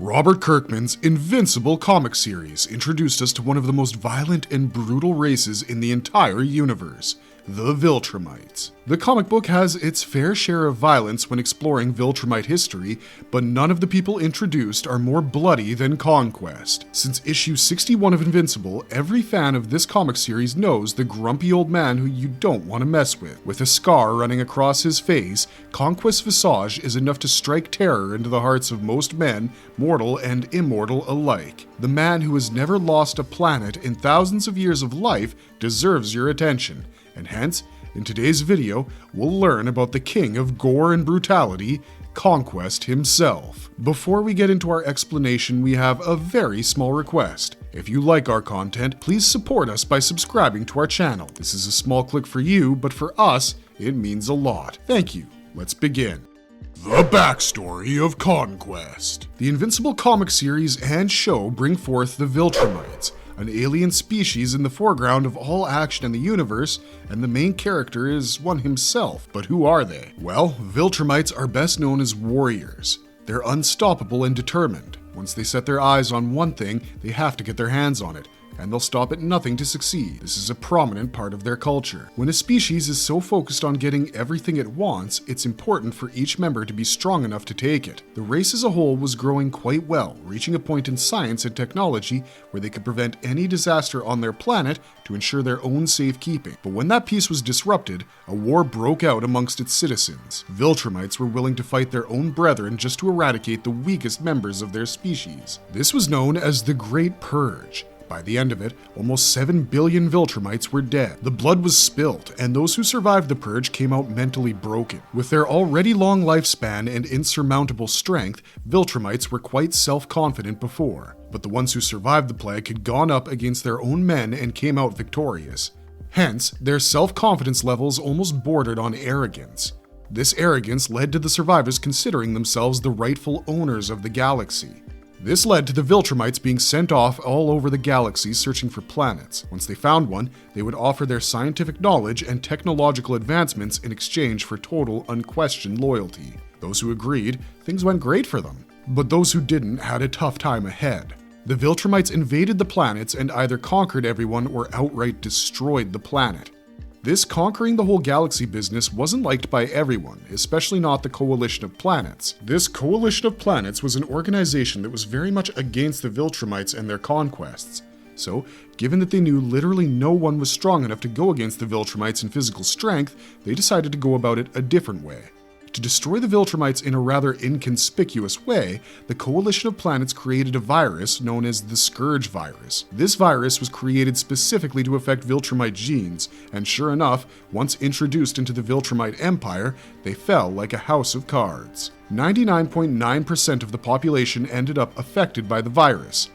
Robert Kirkman's Invincible comic series introduced us to one of the most violent and brutal races in the entire universe, the Viltrumites. The comic book has its fair share of violence when exploring Viltrumite history, but none of the people introduced are more bloody than Conquest. Since issue 61 of Invincible, every fan of this comic series knows the grumpy old man who you don't want to mess with. With a scar running across his face, Conquest's visage is enough to strike terror into the hearts of most men, mortal and immortal alike. The man who has never lost a planet in thousands of years of life deserves your attention, and hence, in today's video, we'll learn about the king of gore and brutality, Conquest himself. Before we get into our explanation, we have a very small request. If you like our content, please support us by subscribing to our channel. This is a small click for you, but for us, it means a lot. Thank you. Let's begin. The backstory of Conquest. The Invincible comic series and show bring forth the Viltrumites, an alien species in the foreground of all action in the universe, and the main character is one himself. But who are they? Well, Viltrumites are best known as warriors. They're unstoppable and determined. Once they set their eyes on one thing, they have to get their hands on it, and they'll stop at nothing to succeed. This is a prominent part of their culture. When a species is so focused on getting everything it wants, it's important for each member to be strong enough to take it. The race as a whole was growing quite well, reaching a point in science and technology where they could prevent any disaster on their planet to ensure their own safekeeping. But when that peace was disrupted, a war broke out amongst its citizens. Viltrumites were willing to fight their own brethren just to eradicate the weakest members of their species. This was known as the Great Purge. By the end of it, almost 7 billion Viltrumites were dead. The blood was spilt, and those who survived the purge came out mentally broken. With their already long lifespan and insurmountable strength, Viltrumites were quite self-confident before. But the ones who survived the plague had gone up against their own men and came out victorious. Hence, their self-confidence levels almost bordered on arrogance. This arrogance led to the survivors considering themselves the rightful owners of the galaxy. This led to the Viltrumites being sent off all over the galaxy searching for planets. Once they found one, they would offer their scientific knowledge and technological advancements in exchange for total, unquestioned loyalty. Those who agreed, things went great for them. But those who didn't had a tough time ahead. The Viltrumites invaded the planets and either conquered everyone or outright destroyed the planet. This conquering the whole galaxy business wasn't liked by everyone, especially not the Coalition of Planets. This Coalition of Planets was an organization that was very much against the Viltrumites and their conquests. So, given that they knew literally no one was strong enough to go against the Viltrumites in physical strength, they decided to go about it a different way. To destroy the Viltrumites in a rather inconspicuous way, the Coalition of Planets created a virus known as the Scourge virus. This virus was created specifically to affect Viltrumite genes, and sure enough, once introduced into the Viltrumite Empire, they fell like a house of cards. 99.9% of the population ended up affected by the virus.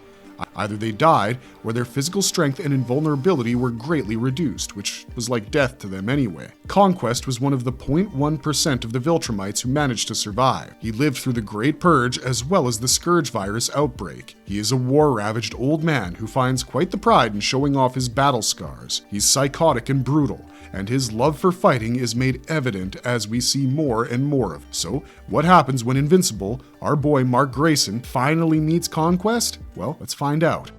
Either they died, or their physical strength and invulnerability were greatly reduced, which was like death to them anyway. Conquest was one of the 0.1% of the Viltrumites who managed to survive. He lived through the Great Purge as well as the Scourge virus outbreak. He is a war-ravaged old man who finds quite the pride in showing off his battle scars. He's psychotic and brutal, and his love for fighting is made evident as we see more and more of. So, what happens when Invincible, our boy Mark Grayson, finally meets Conquest? Well, let's find out.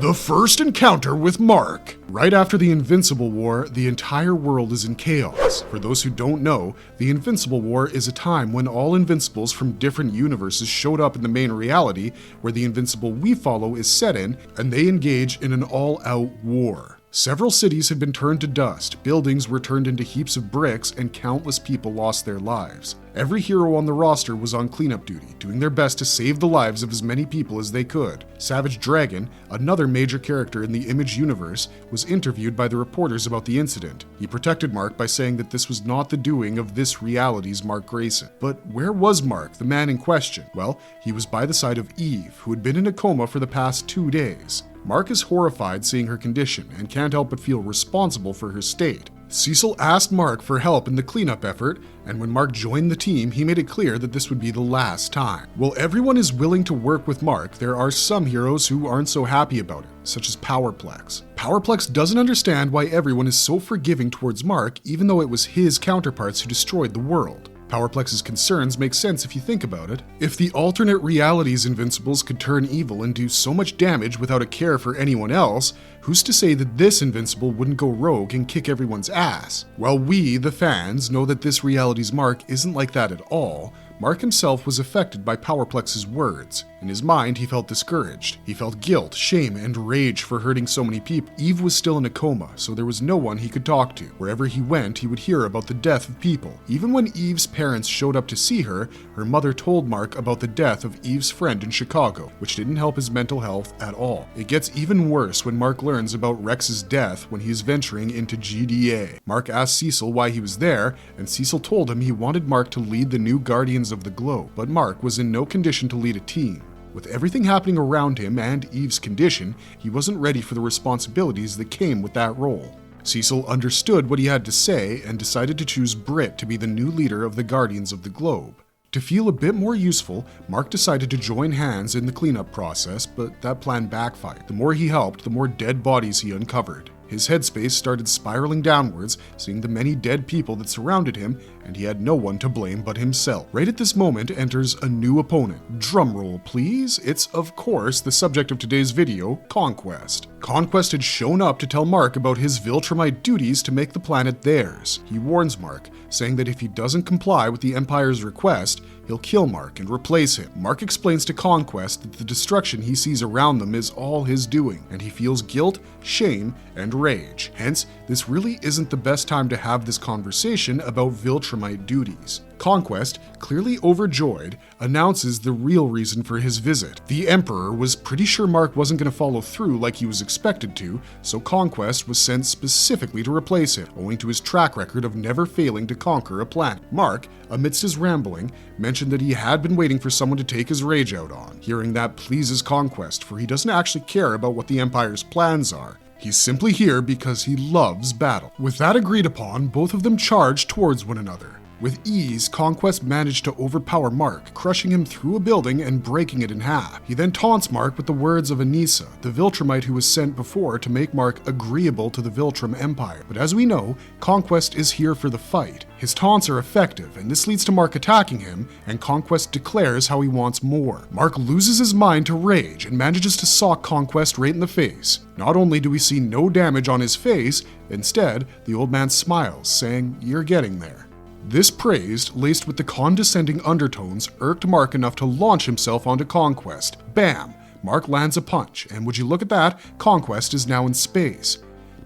The first encounter with Mark. Right after the Invincible War, the entire world is in chaos. For those who don't know, the Invincible War is a time when all Invincibles from different universes showed up in the main reality, where the Invincible we follow is set in, and they engage in an all-out war. Several cities had been turned to dust, buildings were turned into heaps of bricks, and countless people lost their lives. Every hero on the roster was on cleanup duty, doing their best to save the lives of as many people as they could. Savage Dragon, another major character in the Image universe, was interviewed by the reporters about the incident. He protected Mark by saying that this was not the doing of this reality's Mark Grayson. But where was Mark, the man in question? Well, he was by the side of Eve, who had been in a coma for the past 2 days. Mark is horrified seeing her condition and can't help but feel responsible for her state. Cecil asked Mark for help in the cleanup effort, and when Mark joined the team, he made it clear that this would be the last time. While everyone is willing to work with Mark, there are some heroes who aren't so happy about it, such as Powerplex. Powerplex doesn't understand why everyone is so forgiving towards Mark, even though it was his counterparts who destroyed the world. Powerplex's concerns make sense if you think about it. If the alternate realities Invincibles could turn evil and do so much damage without a care for anyone else, who's to say that this Invincible wouldn't go rogue and kick everyone's ass? While we, the fans, know that this reality's Mark isn't like that at all, Mark himself was affected by Powerplex's words. In his mind, he felt discouraged. He felt guilt, shame, and rage for hurting so many people. Eve was still in a coma, so there was no one he could talk to. Wherever he went, he would hear about the death of people. Even when Eve's parents showed up to see her, her mother told Mark about the death of Eve's friend in Chicago, which didn't help his mental health at all. It gets even worse when Mark learns about Rex's death when he is venturing into GDA. Mark asked Cecil why he was there, and Cecil told him he wanted Mark to lead the new Guardians of the Globe, but Mark was in no condition to lead a team. With everything happening around him and Eve's condition, he wasn't ready for the responsibilities that came with that role. Cecil understood what he had to say and decided to choose Britt to be the new leader of the Guardians of the Globe. To feel a bit more useful, Mark decided to join hands in the cleanup process, but that plan backfired. The more he helped, the more dead bodies he uncovered. His headspace started spiraling downwards, seeing the many dead people that surrounded him, and he had no one to blame but himself. Right at this moment enters a new opponent. Drumroll, please. It's, of course, the subject of today's video, Conquest. Conquest had shown up to tell Mark about his Viltrumite duties to make the planet theirs. He warns Mark, saying that if he doesn't comply with the Empire's request, he'll kill Mark and replace him. Mark explains to Conquest that the destruction he sees around them is all his doing, and he feels guilt, shame, and rage. Hence, this really isn't the best time to have this conversation about Viltrumite duties. Conquest, clearly overjoyed, announces the real reason for his visit. The Emperor was pretty sure Mark wasn't going to follow through like he was expected to, so Conquest was sent specifically to replace him, owing to his track record of never failing to conquer a planet. Mark, amidst his rambling, mentioned that he had been waiting for someone to take his rage out on. Hearing that pleases Conquest, for he doesn't actually care about what the Empire's plans are. He's simply here because he loves battle. With that agreed upon, both of them charge towards one another. With ease, Conquest managed to overpower Mark, crushing him through a building and breaking it in half. He then taunts Mark with the words of Anissa, the Viltrumite who was sent before to make Mark agreeable to the Viltrum Empire. But as we know, Conquest is here for the fight. His taunts are effective, and this leads to Mark attacking him, and Conquest declares how he wants more. Mark loses his mind to rage and manages to sock Conquest right in the face. Not only do we see no damage on his face, instead, the old man smiles, saying, "You're getting there." This praise, laced with the condescending undertones, irked Mark enough to launch himself onto Conquest. Bam! Mark lands a punch, and would you look at that, Conquest is now in space.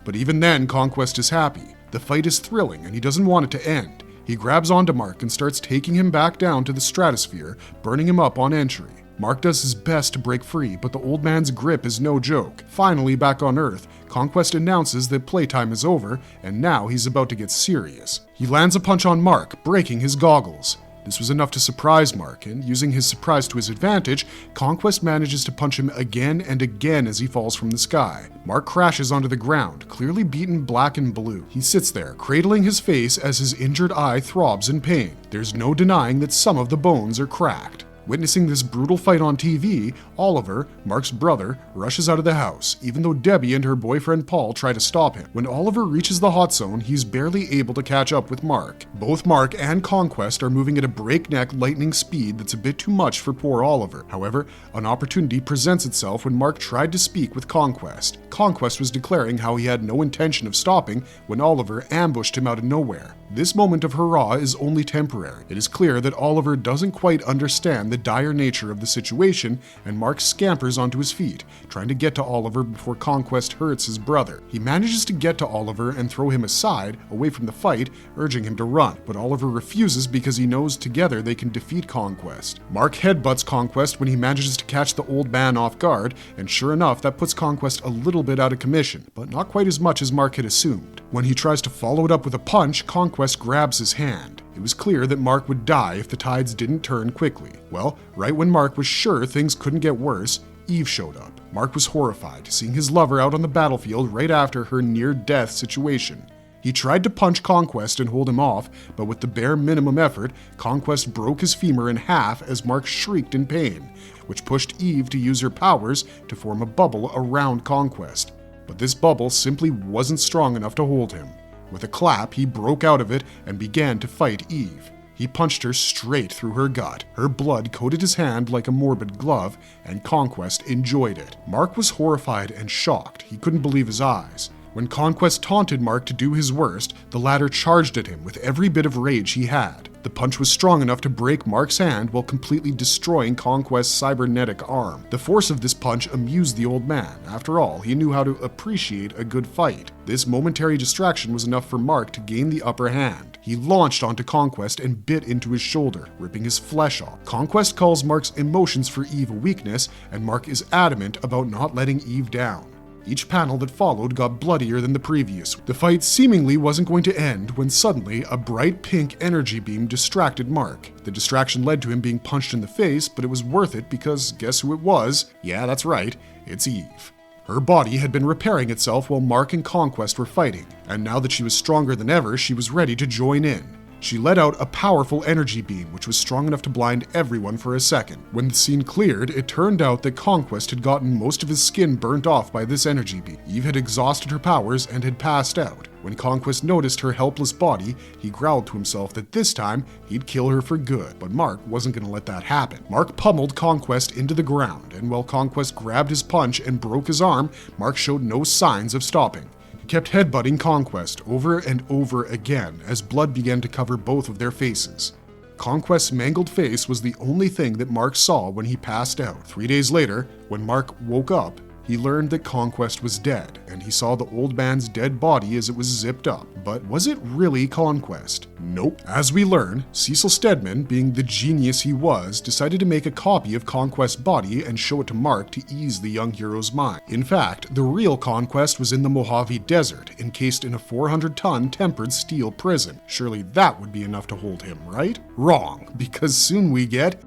But even then, Conquest is happy. The fight is thrilling, and he doesn't want it to end. He grabs onto Mark and starts taking him back down to the stratosphere, burning him up on entry. Mark does his best to break free, but the old man's grip is no joke. Finally, back on Earth, Conquest announces that playtime is over, and now he's about to get serious. He lands a punch on Mark, breaking his goggles. This was enough to surprise Mark, and using his surprise to his advantage, Conquest manages to punch him again and again as he falls from the sky. Mark crashes onto the ground, clearly beaten black and blue. He sits there, cradling his face as his injured eye throbs in pain. There's no denying that some of the bones are cracked. Witnessing this brutal fight on TV, Oliver, Mark's brother, rushes out of the house, even though Debbie and her boyfriend Paul try to stop him. When Oliver reaches the hot zone, he's barely able to catch up with Mark. Both Mark and Conquest are moving at a breakneck lightning speed that's a bit too much for poor Oliver. However, an opportunity presents itself when Mark tried to speak with Conquest. Conquest was declaring how he had no intention of stopping when Oliver ambushed him out of nowhere. This moment of hurrah is only temporary. It is clear that Oliver doesn't quite understand the dire nature of the situation, and Mark scampers onto his feet, trying to get to Oliver before Conquest hurts his brother. He manages to get to Oliver and throw him aside, away from the fight, urging him to run, but Oliver refuses because he knows together they can defeat Conquest. Mark headbutts Conquest when he manages to catch the old man off guard, and sure enough, that puts Conquest a little bit out of commission, but not quite as much as Mark had assumed. When he tries to follow it up with a punch, Conquest grabs his hand. It was clear that Mark would die if the tides didn't turn quickly. Well, right when Mark was sure things couldn't get worse, Eve showed up. Mark was horrified, seeing his lover out on the battlefield right after her near-death situation. He tried to punch Conquest and hold him off, but with the bare minimum effort, Conquest broke his femur in half as Mark shrieked in pain, which pushed Eve to use her powers to form a bubble around Conquest. But this bubble simply wasn't strong enough to hold him. With a clap, he broke out of it and began to fight Eve. He punched her straight through her gut. Her blood coated his hand like a morbid glove, and Conquest enjoyed it. Mark was horrified and shocked. He couldn't believe his eyes. When Conquest taunted Mark to do his worst, the latter charged at him with every bit of rage he had. The punch was strong enough to break Mark's hand while completely destroying Conquest's cybernetic arm. The force of this punch amused the old man. After all, he knew how to appreciate a good fight. This momentary distraction was enough for Mark to gain the upper hand. He launched onto Conquest and bit into his shoulder, ripping his flesh off. Conquest calls Mark's emotions for Eve a weakness, and Mark is adamant about not letting Eve down. Each panel that followed got bloodier than the previous. The fight seemingly wasn't going to end when suddenly a bright pink energy beam distracted Mark. The distraction led to him being punched in the face, but it was worth it because guess who it was? Yeah, that's right, it's Eve. Her body had been repairing itself while Mark and Conquest were fighting, and now that she was stronger than ever, she was ready to join in. She let out a powerful energy beam, which was strong enough to blind everyone for a second. When the scene cleared, it turned out that Conquest had gotten most of his skin burnt off by this energy beam. Eve had exhausted her powers and had passed out. When Conquest noticed her helpless body, he growled to himself that this time he'd kill her for good, but Mark wasn't going to let that happen. Mark pummeled Conquest into the ground, and while Conquest grabbed his punch and broke his arm, Mark showed no signs of stopping. Kept headbutting Conquest over and over again as blood began to cover both of their faces. Conquest's mangled face was the only thing that Mark saw when he passed out. 3 days later, when Mark woke up, he learned that Conquest was dead, and he saw the old man's dead body as it was zipped up. But was it really Conquest? Nope. As we learn, Cecil Stedman, being the genius he was, decided to make a copy of Conquest's body and show it to Mark to ease the young hero's mind. In fact, the real Conquest was in the Mojave Desert, encased in a 400-ton tempered steel prison. Surely that would be enough to hold him, right? Wrong, because soon we get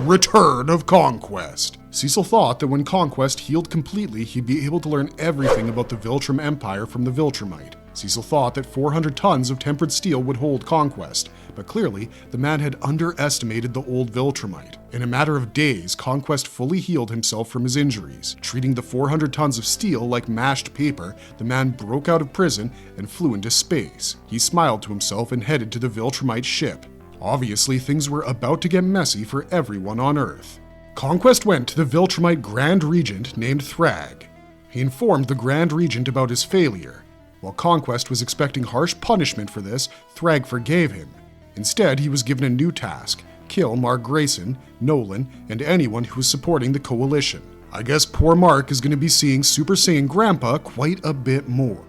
Return of Conquest. Cecil thought that when Conquest healed completely, he'd be able to learn everything about the Viltrum Empire from the Viltrumite. Cecil thought that 400 tons of tempered steel would hold Conquest, but clearly the man had underestimated the old Viltrumite. In a matter of days, Conquest fully healed himself from his injuries. Treating the 400 tons of steel like mashed paper, the man broke out of prison and flew into space. He smiled to himself and headed to the Viltrumite ship. Obviously, things were about to get messy for everyone on Earth. Conquest went to the Viltrumite Grand Regent named Thrag. He informed the Grand Regent about his failure. While Conquest was expecting harsh punishment for this, Thrag forgave him. Instead, he was given a new task: kill Mark Grayson, Nolan, and anyone who was supporting the Coalition. I guess poor Mark is going to be seeing Super Saiyan Grandpa quite a bit more.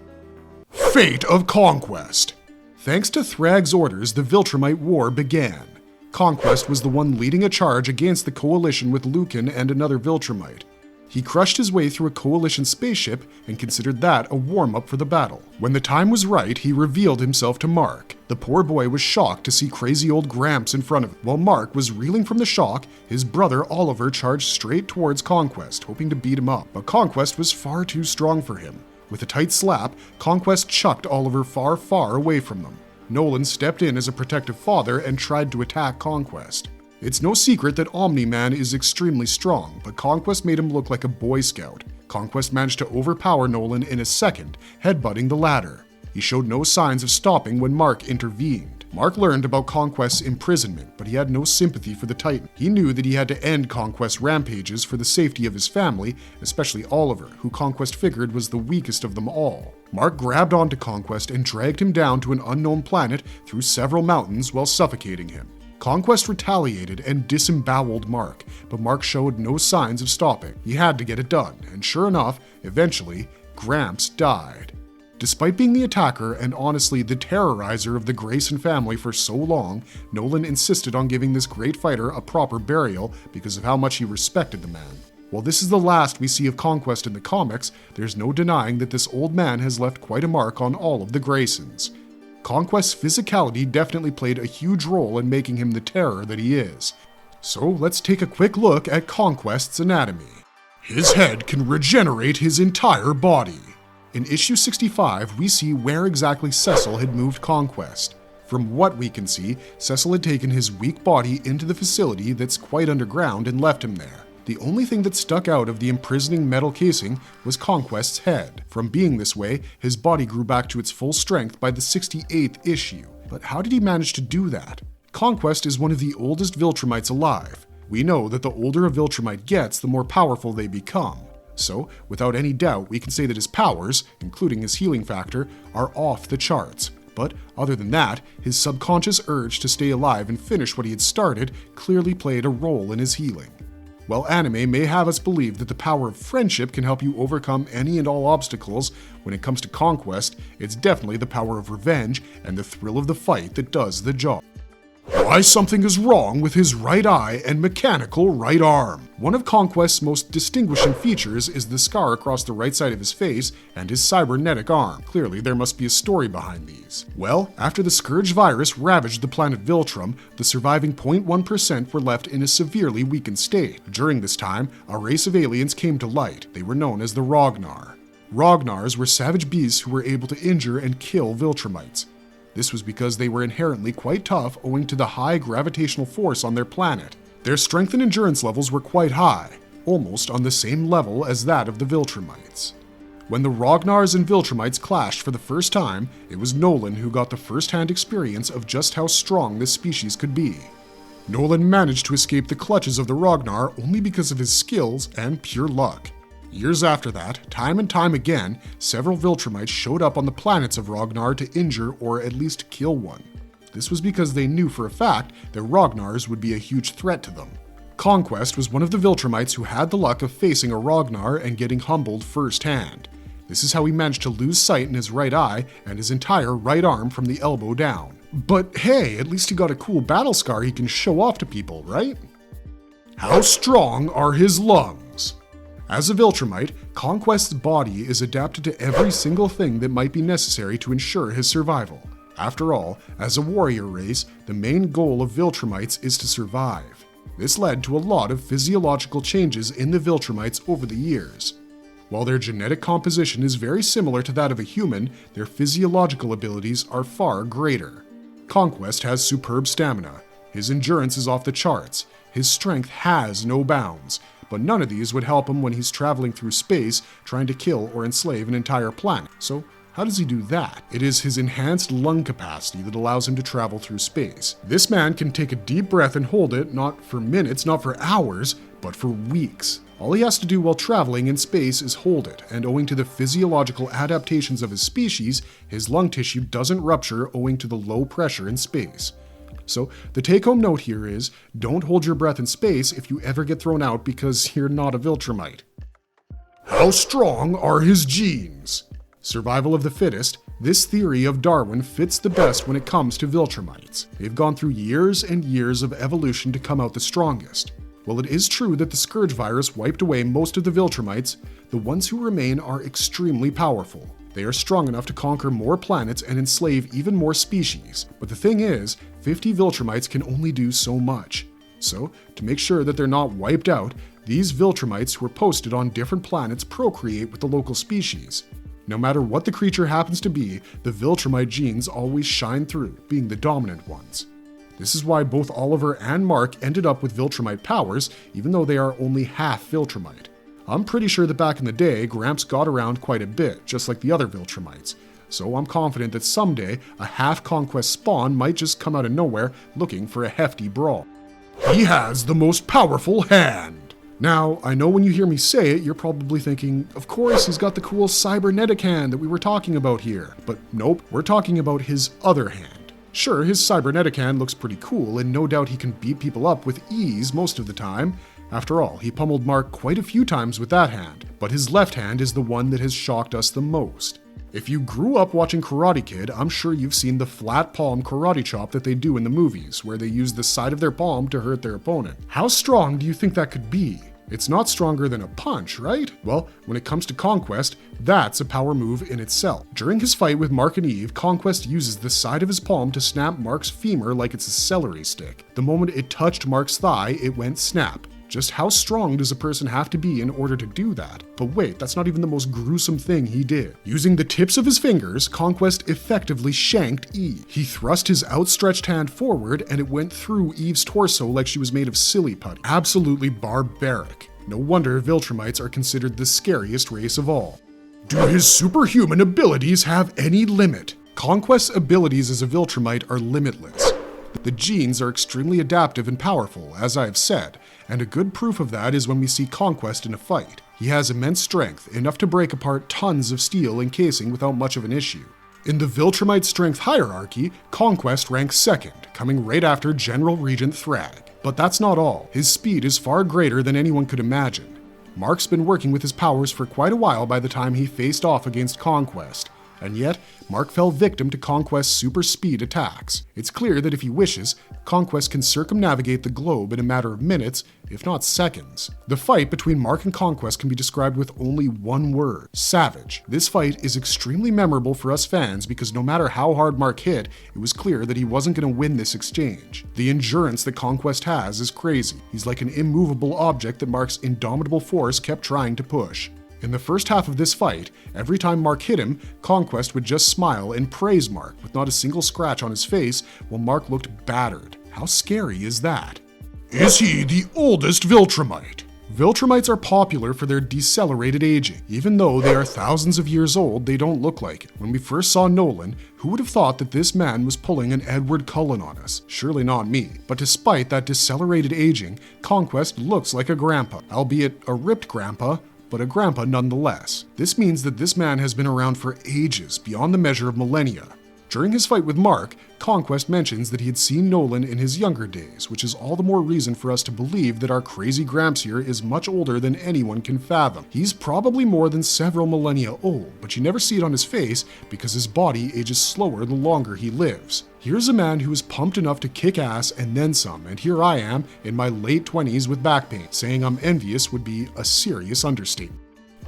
Fate of Conquest. Thanks to Thrag's orders, the Viltrumite War began. Conquest was the one leading a charge against the Coalition with Lucan and another Viltrumite. He crushed his way through a Coalition spaceship and considered that a warm-up for the battle. When the time was right, he revealed himself to Mark. The poor boy was shocked to see crazy old Gramps in front of him. While Mark was reeling from the shock, his brother Oliver charged straight towards Conquest, hoping to beat him up. But Conquest was far too strong for him. With a tight slap, Conquest chucked Oliver far, far away from them. Nolan stepped in as a protective father and tried to attack Conquest. It's no secret that Omni-Man is extremely strong, but Conquest made him look like a Boy Scout. Conquest managed to overpower Nolan in a second, headbutting the latter. He showed no signs of stopping when Mark intervened. Mark learned about Conquest's imprisonment, but he had no sympathy for the Titan. He knew that he had to end Conquest's rampages for the safety of his family, especially Oliver, who Conquest figured was the weakest of them all. Mark grabbed onto Conquest and dragged him down to an unknown planet through several mountains while suffocating him. Conquest retaliated and disemboweled Mark, but Mark showed no signs of stopping. He had to get it done, and sure enough, eventually, Gramps died. Despite being the attacker and honestly the terrorizer of the Grayson family for so long, Nolan insisted on giving this great fighter a proper burial because of how much he respected the man. While this is the last we see of Conquest in the comics, there's no denying that this old man has left quite a mark on all of the Graysons. Conquest's physicality definitely played a huge role in making him the terror that he is. So let's take a quick look at Conquest's anatomy. His head can regenerate his entire body. In issue 65, we see where exactly Cecil had moved Conquest. From what we can see, Cecil had taken his weak body into the facility that's quite underground and left him there. The only thing that stuck out of the imprisoning metal casing was Conquest's head. From being this way, his body grew back to its full strength by the 68th issue. But how did he manage to do that? Conquest is one of the oldest Viltrumites alive. We know that the older a Viltrumite gets, the more powerful they become. So, without any doubt, we can say that his powers, including his healing factor, are off the charts. But other than that, his subconscious urge to stay alive and finish what he had started clearly played a role in his healing. While anime may have us believe that the power of friendship can help you overcome any and all obstacles, when it comes to Conquest, it's definitely the power of revenge and the thrill of the fight that does the job. Why something is wrong with his right eye and mechanical right arm. One of Conquest's most distinguishing features is the scar across the right side of his face and his cybernetic arm. Clearly, there must be a story behind these. Well, after the Scourge virus ravaged the planet Viltrum, the surviving 0.1% were left in a severely weakened state. During this time, a race of aliens came to light. They were known as the Rognar. Rognars were savage beasts who were able to injure and kill Viltrumites. This was because they were inherently quite tough owing to the high gravitational force on their planet. Their strength and endurance levels were quite high, almost on the same level as that of the Viltrumites. When the Rognars and Viltrumites clashed for the first time, it was Nolan who got the first-hand experience of just how strong this species could be. Nolan managed to escape the clutches of the Rognar only because of his skills and pure luck. Years after that, time and time again, several Viltrumites showed up on the planets of Rognar to injure or at least kill one. This was because they knew for a fact that Rognars would be a huge threat to them. Conquest was one of the Viltrumites who had the luck of facing a Rognar and getting humbled firsthand. This is how he managed to lose sight in his right eye and his entire right arm from the elbow down. But hey, at least he got a cool battle scar he can show off to people, right? How strong are his lungs? As a Viltrumite, Conquest's body is adapted to every single thing that might be necessary to ensure his survival. After all, as a warrior race, the main goal of Viltrumites is to survive. This led to a lot of physiological changes in the Viltrumites over the years. While their genetic composition is very similar to that of a human, their physiological abilities are far greater. Conquest has superb stamina. His endurance is off the charts. His strength has no bounds. But none of these would help him when he's traveling through space trying to kill or enslave an entire planet. So how does he do that? It is his enhanced lung capacity that allows him to travel through space. This man can take a deep breath and hold it, not for minutes, not for hours, but for weeks. All he has to do while traveling in space is hold it, and owing to the physiological adaptations of his species, his lung tissue doesn't rupture owing to the low pressure in space. So the take-home note here is, don't hold your breath in space if you ever get thrown out because you're not a Viltrumite. How strong are his genes? Survival of the fittest, this theory of Darwin fits the best when it comes to Viltrumites. They've gone through years and years of evolution to come out the strongest. While it is true that the Scourge virus wiped away most of the Viltrumites, the ones who remain are extremely powerful. They are strong enough to conquer more planets and enslave even more species. But the thing is, 50 Viltrumites can only do so much. So, to make sure that they're not wiped out, these Viltrumites who are posted on different planets procreate with the local species. No matter what the creature happens to be, the Viltrumite genes always shine through, being the dominant ones. This is why both Oliver and Mark ended up with Viltrumite powers, even though they are only half Viltrumite. I'm pretty sure that back in the day, Gramps got around quite a bit, just like the other Viltrumites. So I'm confident that someday, a half-Conquest spawn might just come out of nowhere looking for a hefty brawl. He has the most powerful hand! Now, I know when you hear me say it, you're probably thinking, of course, he's got the cool cybernetic hand that we were talking about here. But nope, we're talking about his other hand. Sure, his cybernetic hand looks pretty cool, and no doubt he can beat people up with ease most of the time. After all, he pummeled Mark quite a few times with that hand, but his left hand is the one that has shocked us the most. If you grew up watching Karate Kid, I'm sure you've seen the flat palm karate chop that they do in the movies, where they use the side of their palm to hurt their opponent. How strong do you think that could be? It's not stronger than a punch, right? Well, when it comes to Conquest, that's a power move in itself. During his fight with Mark and Eve, Conquest uses the side of his palm to snap Mark's femur like it's a celery stick. The moment it touched Mark's thigh, it went snap. Just how strong does a person have to be in order to do that? But wait, that's not even the most gruesome thing he did. Using the tips of his fingers, Conquest effectively shanked Eve. He thrust his outstretched hand forward and it went through Eve's torso like she was made of silly putty. Absolutely barbaric. No wonder Viltrumites are considered the scariest race of all. Do his superhuman abilities have any limit? Conquest's abilities as a Viltrumite are limitless. The genes are extremely adaptive and powerful, as I have said, and a good proof of that is when we see Conquest in a fight. He has immense strength, enough to break apart tons of steel and casing without much of an issue. In the Viltrumite strength hierarchy, Conquest ranks second, coming right after General Regent Thrag. But that's not all. His speed is far greater than anyone could imagine. Mark's been working with his powers for quite a while by the time he faced off against Conquest, and yet Mark fell victim to Conquest's super speed attacks. It's clear that if he wishes, Conquest can circumnavigate the globe in a matter of minutes, if not seconds. The fight between Mark and Conquest can be described with only one word: savage. This fight is extremely memorable for us fans because no matter how hard Mark hit, it was clear that he wasn't going to win this exchange. The endurance that Conquest has is crazy. He's like an immovable object that Mark's indomitable force kept trying to push. In the first half of this fight, every time Mark hit him, Conquest would just smile and praise Mark with not a single scratch on his face while Mark looked battered. How scary is that? Is he the oldest Viltrumite? Viltrumites are popular for their decelerated aging. Even though they are thousands of years old, they don't look like it. When we first saw Nolan, who would have thought that this man was pulling an Edward Cullen on us? Surely not me. But despite that decelerated aging, Conquest looks like a grandpa, albeit a ripped grandpa, but a grandpa nonetheless. This means that this man has been around for ages, beyond the measure of millennia. During his fight with Mark, Conquest mentions that he had seen Nolan in his younger days, which is all the more reason for us to believe that our crazy Gramps here is much older than anyone can fathom. He's probably more than several millennia old, but you never see it on his face because his body ages slower the longer he lives. Here's a man who is pumped enough to kick ass and then some, and here I am in my late 20s with back pain. Saying I'm envious would be a serious understatement.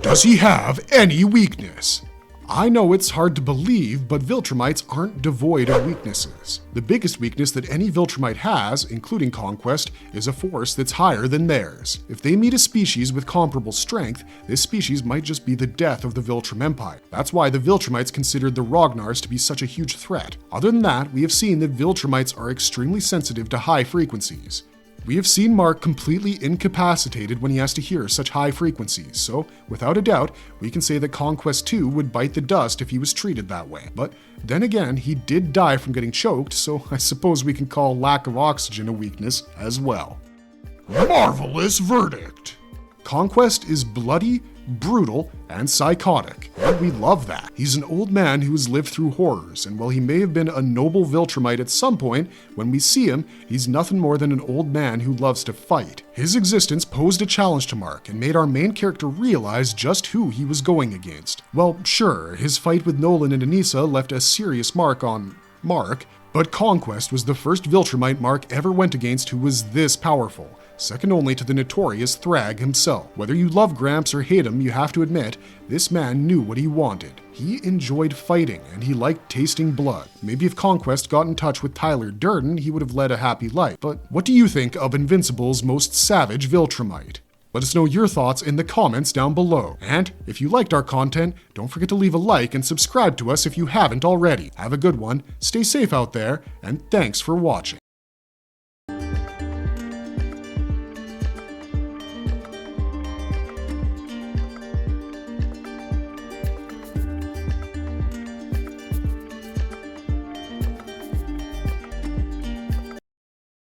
Does he have any weakness? I know it's hard to believe, but Viltrumites aren't devoid of weaknesses. The biggest weakness that any Viltrumite has, including Conquest, is a force that's higher than theirs. If they meet a species with comparable strength, this species might just be the death of the Viltrum Empire. That's why the Viltrumites considered the Rognars to be such a huge threat. Other than that, we have seen that Viltrumites are extremely sensitive to high frequencies. We have seen Mark completely incapacitated when he has to hear such high frequencies, so without a doubt, we can say that Conquest 2 would bite the dust if he was treated that way. But then again, he did die from getting choked, so I suppose we can call lack of oxygen a weakness as well. Marvelous verdict! Conquest is bloody, brutal, and psychotic. And we love that. He's an old man who has lived through horrors, and while he may have been a noble Viltrumite at some point, when we see him, he's nothing more than an old man who loves to fight. His existence posed a challenge to Mark and made our main character realize just who he was going against. Well, sure, his fight with Nolan and Anissa left a serious mark on Mark, but Conquest was the first Viltrumite Mark ever went against who was this powerful, second only to the notorious Thrag himself. Whether you love Gramps or hate him, you have to admit, this man knew what he wanted. He enjoyed fighting, and he liked tasting blood. Maybe if Conquest got in touch with Tyler Durden, he would have led a happy life. But what do you think of Invincible's most savage Viltrumite? Let us know your thoughts in the comments down below. And if you liked our content, don't forget to leave a like and subscribe to us if you haven't already. Have a good one, stay safe out there, and thanks for watching.